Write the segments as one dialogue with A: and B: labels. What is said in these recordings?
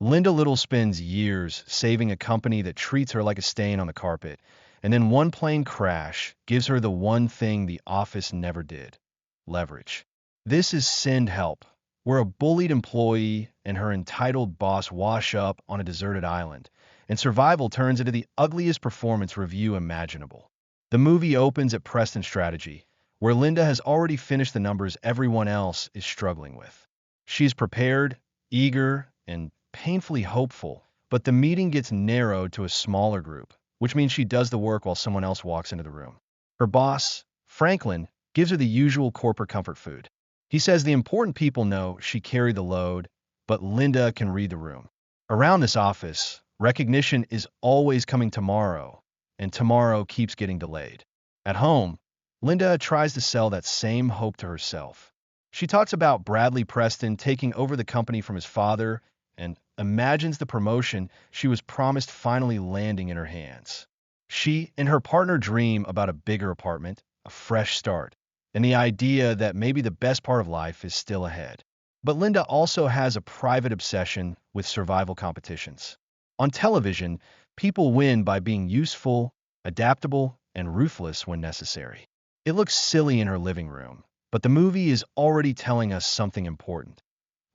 A: Liddle spends years saving a company that treats her like a stain on the carpet, and then one plane crash gives her the one thing the office never did: leverage. This is send help, where a bullied employee and her entitled boss wash up on a deserted island, and survival turns into the ugliest performance review imaginable. The movie opens at Preston Strategy, where Linda has already finished the numbers everyone else is struggling with. She's prepared, eager, and painfully hopeful, but the meeting gets narrowed to a smaller group, which means she does the work while someone else walks into the room. Her boss, Franklin, gives her the usual corporate comfort food. He says the important people know she carried the load, but Linda can read the room. Around this office, recognition is always coming tomorrow, and tomorrow keeps getting delayed. At home, Linda tries to sell that same hope to herself. She talks about Bradley Preston taking over the company from his father and imagines the promotion she was promised finally landing in her hands. She and her partner dream about a bigger apartment, a fresh start, and the idea that maybe the best part of life is still ahead. But Linda also has a private obsession with survival competitions. On television, people win by being useful, adaptable, and ruthless when necessary. It looks silly in her living room, but the movie is already telling us something important.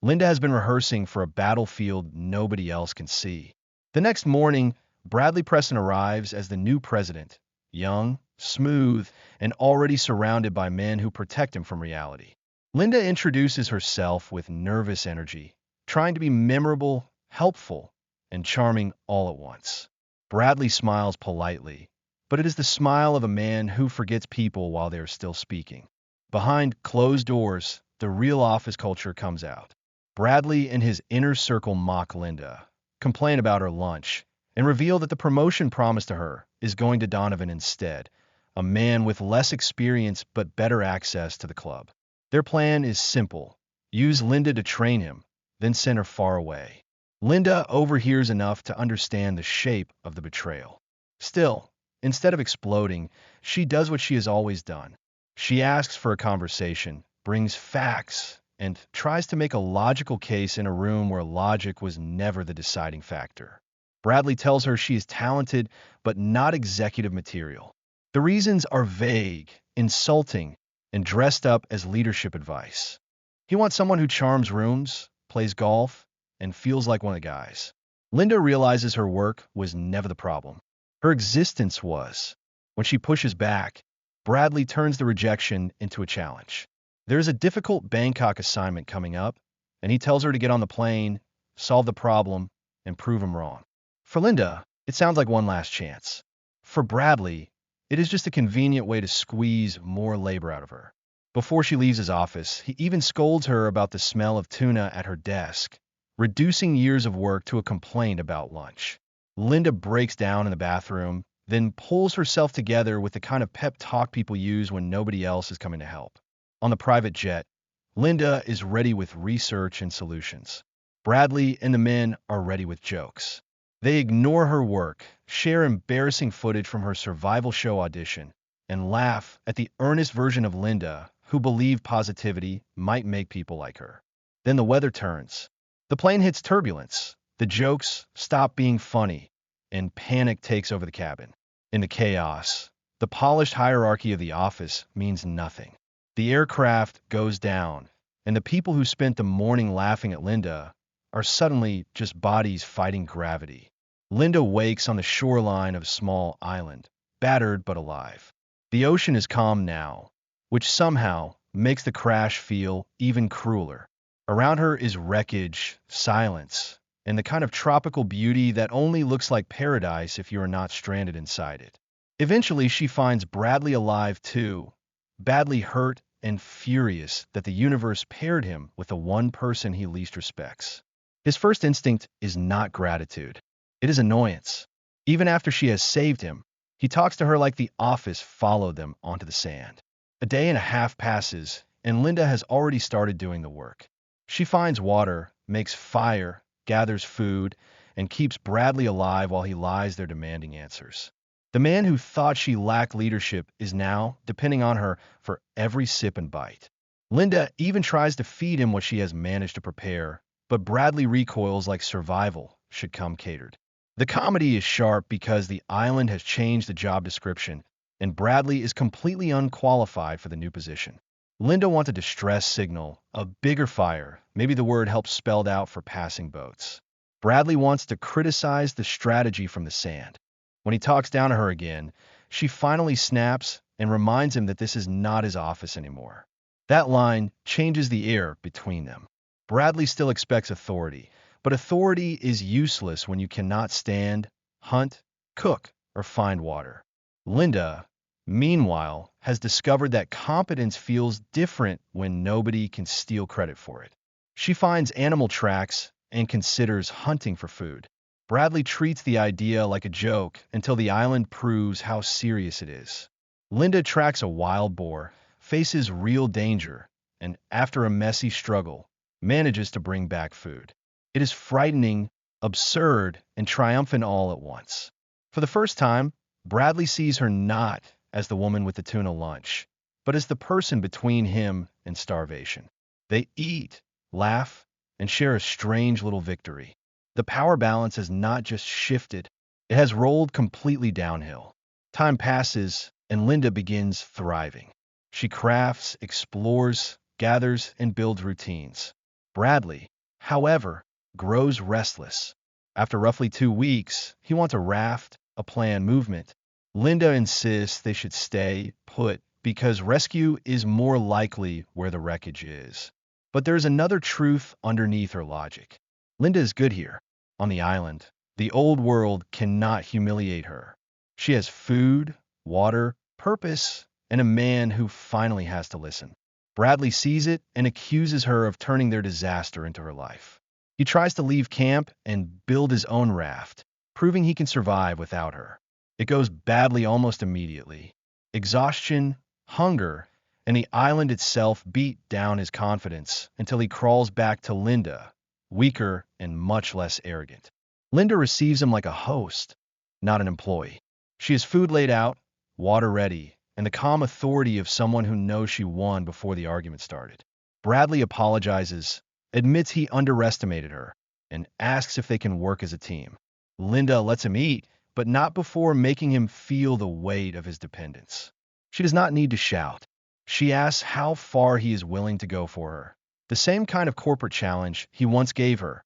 A: Linda has been rehearsing for a battlefield nobody else can see. The next morning, Bradley Preston arrives as the new president, young, smooth, and already surrounded by men who protect him from reality. Linda introduces herself with nervous energy, trying to be memorable, helpful, and charming all at once. Bradley smiles politely, but it is the smile of a man who forgets people while they are still speaking. Behind closed doors, the real office culture comes out. Bradley and his inner circle mock Linda, complain about her lunch, and reveal that the promotion promised to her is going to Donovan instead, a man with less experience but better access to the club. Their plan is simple: use Linda to train him, then send her far away. Linda overhears enough to understand the shape of the betrayal. Still, instead of exploding, she does what she has always done. She asks for a conversation, brings facts, and tries to make a logical case in a room where logic was never the deciding factor. Bradley tells her she is talented but not executive material. The reasons are vague, insulting, and dressed up as leadership advice. He wants someone who charms rooms, plays golf, and feels like one of the guys. Linda realizes her work was never the problem. Her existence was. When she pushes back, Bradley turns the rejection into a challenge. There's a difficult Bangkok assignment coming up, and he tells her to get on the plane, solve the problem, and prove him wrong. For Linda, it sounds like one last chance. For Bradley, it is just a convenient way to squeeze more labor out of her. Before she leaves his office, he even scolds her about the smell of tuna at her desk, reducing years of work to a complaint about lunch. Linda breaks down in the bathroom, then pulls herself together with the kind of pep talk people use when nobody else is coming to help. On the private jet, Linda is ready with research and solutions. Bradley and the men are ready with jokes. They ignore her work, share embarrassing footage from her survival show audition, and laugh at the earnest version of Linda who believed positivity might make people like her. Then the weather turns. The plane hits turbulence. The jokes stop being funny, and panic takes over the cabin. In the chaos, the polished hierarchy of the office means nothing. The aircraft goes down, and the people who spent the morning laughing at Linda are suddenly just bodies fighting gravity. Linda wakes on the shoreline of a small island, battered but alive. The ocean is calm now, which somehow makes the crash feel even crueler. Around her is wreckage, silence, and the kind of tropical beauty that only looks like paradise if you are not stranded inside it. Eventually, she finds Bradley alive too, badly hurt and furious that the universe paired him with the one person he least respects. His first instinct is not gratitude. It is annoyance. Even after she has saved him, he talks to her like the office followed them onto the sand. A day and a half passes, and Linda has already started doing the work. She finds water, makes fire, gathers food, and keeps Bradley alive while he lies there demanding answers. The man who thought she lacked leadership is now depending on her for every sip and bite. Linda even tries to feed him what she has managed to prepare, but Bradley recoils like survival should come catered. The comedy is sharp because the island has changed the job description, and Bradley is completely unqualified for the new position. Linda wants a distress signal, a bigger fire, maybe the word helps spelled out for passing boats. Bradley wants to criticize the strategy from the sand. When he talks down to her again, she finally snaps and reminds him that this is not his office anymore. That line changes the air between them. Bradley still expects authority, but authority is useless when you cannot stand, hunt, cook, or find water. Linda, meanwhile, has discovered that competence feels different when nobody can steal credit for it. She finds animal tracks and considers hunting for food. Bradley treats the idea like a joke until the island proves how serious it is. Linda tracks a wild boar, faces real danger, and after a messy struggle, manages to bring back food. It is frightening, absurd, and triumphant all at once. For the first time, Bradley sees her not as the woman with the tuna lunch, but as the person between him and starvation. They eat, laugh, and share a strange little victory. The power balance has not just shifted, it has rolled completely downhill. Time passes, and Linda begins thriving. She crafts, explores, gathers, and builds routines. Bradley, however, grows restless. After roughly 2 weeks, he wants a raft, a planned movement. Linda insists they should stay put because rescue is more likely where the wreckage is. But there's another truth underneath her logic. Linda is good here, on the island. The old world cannot humiliate her. She has food, water, purpose, and a man who finally has to listen. Bradley sees it and accuses her of turning their disaster into her life. He tries to leave camp and build his own raft, proving he can survive without her. It goes badly almost immediately. Exhaustion, hunger, and the island itself beat down his confidence until he crawls back to Linda, weaker and much less arrogant. Linda receives him like a host, not an employee. She has food laid out, water ready, and the calm authority of someone who knows she won before the argument started. Bradley apologizes, admits he underestimated her, and asks if they can work as a team. Linda lets him eat, but not before making him feel the weight of his dependence. She does not need to shout. She asks how far he is willing to go for her. The same kind of corporate challenge he once gave her,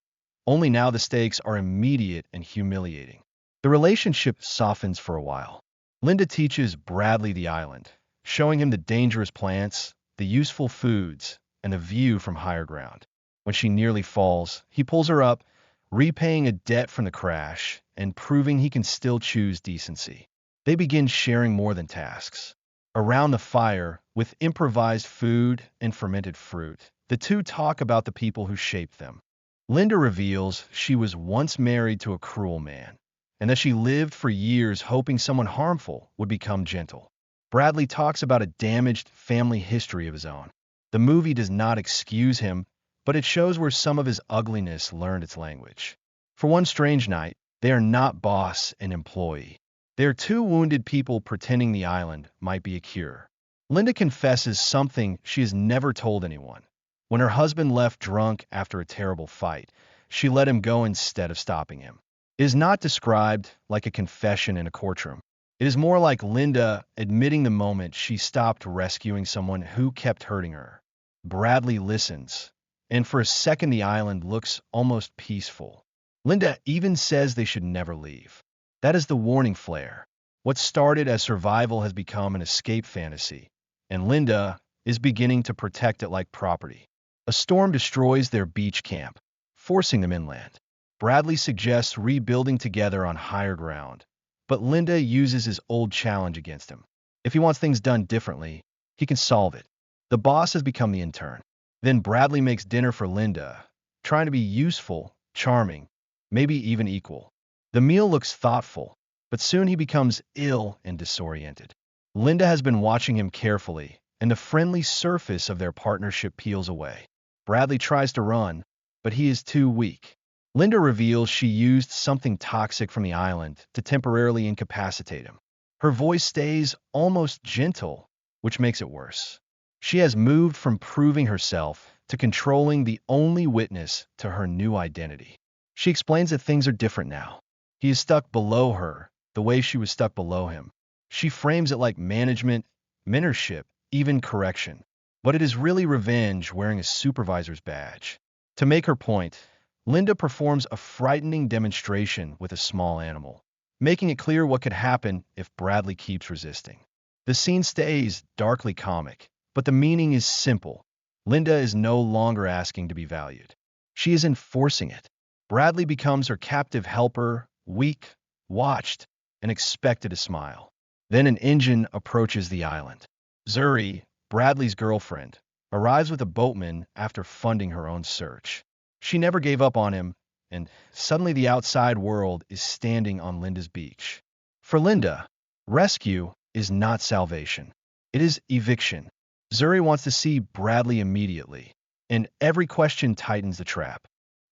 A: only now the stakes are immediate and humiliating. The relationship softens for a while. Linda teaches Bradley the island, showing him the dangerous plants, the useful foods, and the view from higher ground. When she nearly falls, he pulls her up, repaying a debt from the crash and proving he can still choose decency. They begin sharing more than tasks. Around the fire, with improvised food and fermented fruit, the two talk about the people who shaped them. Linda reveals she was once married to a cruel man, and that she lived for years hoping someone harmful would become gentle. Bradley talks about a damaged family history of his own. The movie does not excuse him, but it shows where some of his ugliness learned its language. For one strange night, they are not boss and employee. They are two wounded people pretending the island might be a cure. Linda confesses something she has never told anyone. When her husband left drunk after a terrible fight, she let him go instead of stopping him. It is not described like a confession in a courtroom. It is more like Linda admitting the moment she stopped rescuing someone who kept hurting her. Bradley listens, and for a second the island looks almost peaceful. Linda even says they should never leave. That is the warning flare. What started as survival has become an escape fantasy, and Linda is beginning to protect it like property. A storm destroys their beach camp, forcing them inland. Bradley suggests rebuilding together on higher ground, but Linda uses his old challenge against him. If he wants things done differently, he can solve it. The boss has become the intern. Then Bradley makes dinner for Linda, trying to be useful, charming, maybe even equal. The meal looks thoughtful, but soon he becomes ill and disoriented. Linda has been watching him carefully, and the friendly surface of their partnership peels away. Bradley tries to run, but he is too weak. Linda reveals she used something toxic from the island to temporarily incapacitate him. Her voice stays almost gentle, which makes it worse. She has moved from proving herself to controlling the only witness to her new identity. She explains that things are different now. He is stuck below her, the way she was stuck below him. She frames it like management, mentorship, even correction. But it is really revenge wearing a supervisor's badge. To make her point, Linda performs a frightening demonstration with a small animal, making it clear what could happen if Bradley keeps resisting. The scene stays darkly comic, but the meaning is simple. Linda is no longer asking to be valued. She is enforcing it. Bradley becomes her captive helper, weak, watched, and expected to smile. Then an engine approaches the island. Zuri, Bradley's girlfriend, arrives with a boatman after funding her own search. She never gave up on him, and suddenly the outside world is standing on Linda's beach. For Linda, rescue is not salvation. It is eviction. Zuri wants to see Bradley immediately, and every question tightens the trap.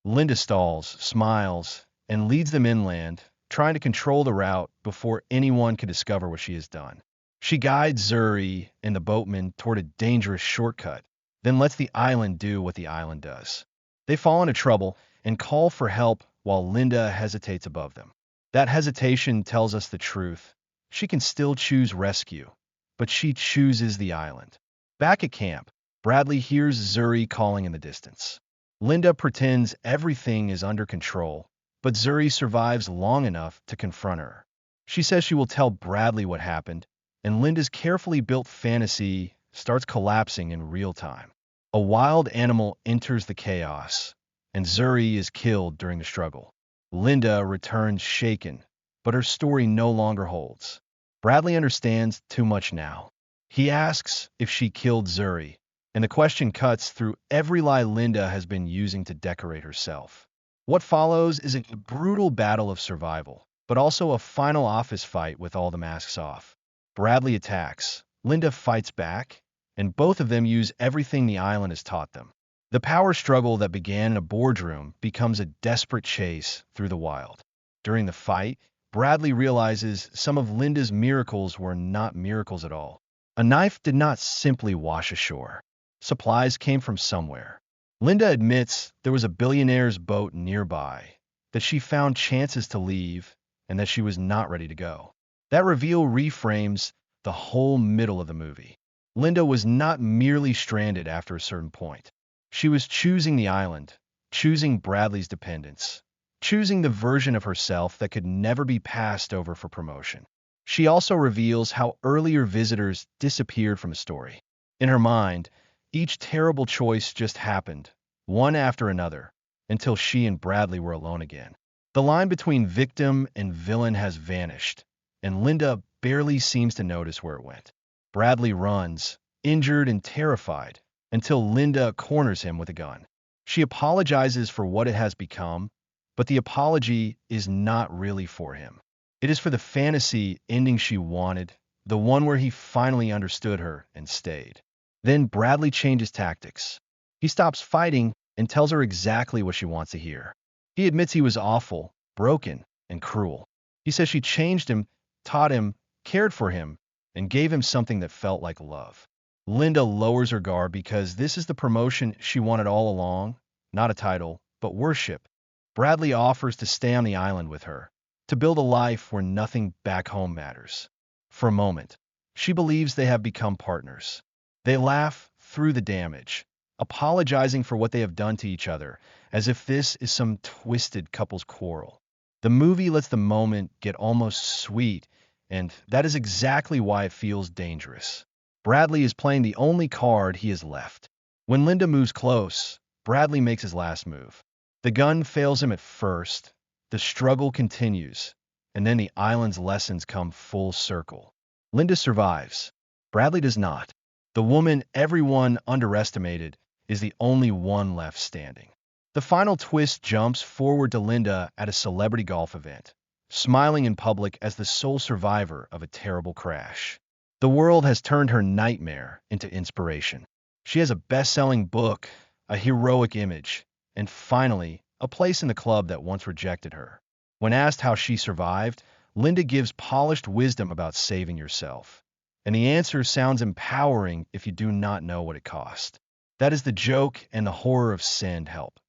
A: Linda stalls, smiles, and leads them inland, trying to control the route before anyone can discover what she has done. She guides Zuri and the boatman toward a dangerous shortcut, then lets the island do what the island does. They fall into trouble and call for help while Linda hesitates above them. That hesitation tells us the truth. She can still choose rescue, but she chooses the island. Back at camp, Bradley hears Zuri calling in the distance. Linda pretends everything is under control, but Zuri survives long enough to confront her. She says she will tell Bradley what happened, and Linda's carefully built fantasy starts collapsing in real time. A wild animal enters the chaos, and Zuri is killed during the struggle. Linda returns shaken, but her story no longer holds. Bradley understands too much now. He asks if she killed Zuri, and the question cuts through every lie Linda has been using to decorate herself. What follows is a brutal battle of survival, but also a final office fight with all the masks off. Bradley attacks, Linda fights back, and both of them use everything the island has taught them. The power struggle that began in a boardroom becomes a desperate chase through the wild. During the fight, Bradley realizes some of Linda's miracles were not miracles at all. A knife did not simply wash ashore. Supplies came from somewhere. Linda admits there was a billionaire's boat nearby, that she found chances to leave, and that she was not ready to go. That reveal reframes the whole middle of the movie. Linda was not merely stranded after a certain point. She was choosing the island, choosing Bradley's dependence, choosing the version of herself that could never be passed over for promotion. She also reveals how earlier visitors disappeared from the story. In her mind, each terrible choice just happened, one after another, until she and Bradley were alone again. The line between victim and villain has vanished, and Linda barely seems to notice where it went. Bradley runs, injured and terrified, until Linda corners him with a gun. She apologizes for what it has become, but the apology is not really for him. It is for the fantasy ending she wanted, the one where he finally understood her and stayed. Then Bradley changes tactics. He stops fighting and tells her exactly what she wants to hear. He admits he was awful, broken, and cruel. He says she changed him, taught him, cared for him, and gave him something that felt like love. Linda lowers her guard because this is the promotion she wanted all along, not a title, but worship. Bradley offers to stay on the island with her, to build a life where nothing back home matters. For a moment, she believes they have become partners. They laugh through the damage, apologizing for what they have done to each other, as if this is some twisted couple's quarrel. The movie lets the moment get almost sweet, and that is exactly why it feels dangerous. Bradley is playing the only card he has left. When Linda moves close, Bradley makes his last move. The gun fails him at first, the struggle continues, and then the island's lessons come full circle. Linda survives. Bradley does not. The woman everyone underestimated is the only one left standing. The final twist jumps forward to Linda at a celebrity golf event, smiling in public as the sole survivor of a terrible crash. The world has turned her nightmare into inspiration. She has a best-selling book, a heroic image, and finally, a place in the club that once rejected her. When asked how she survived, Linda gives polished wisdom about saving yourself. And the answer sounds empowering if you do not know what it cost. That is the joke and the horror of send help.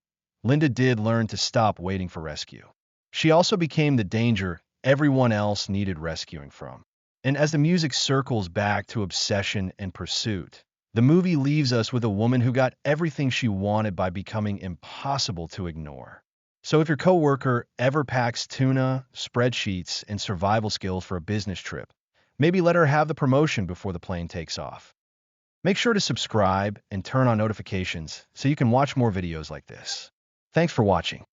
A: Linda did learn to stop waiting for rescue. She also became the danger everyone else needed rescuing from. And as the music circles back to obsession and pursuit, the movie leaves us with a woman who got everything she wanted by becoming impossible to ignore. So if your coworker ever packs tuna, spreadsheets, and survival skills for a business trip, maybe let her have the promotion before the plane takes off. Make sure to subscribe and turn on notifications so you can watch more videos like this. Thanks for watching.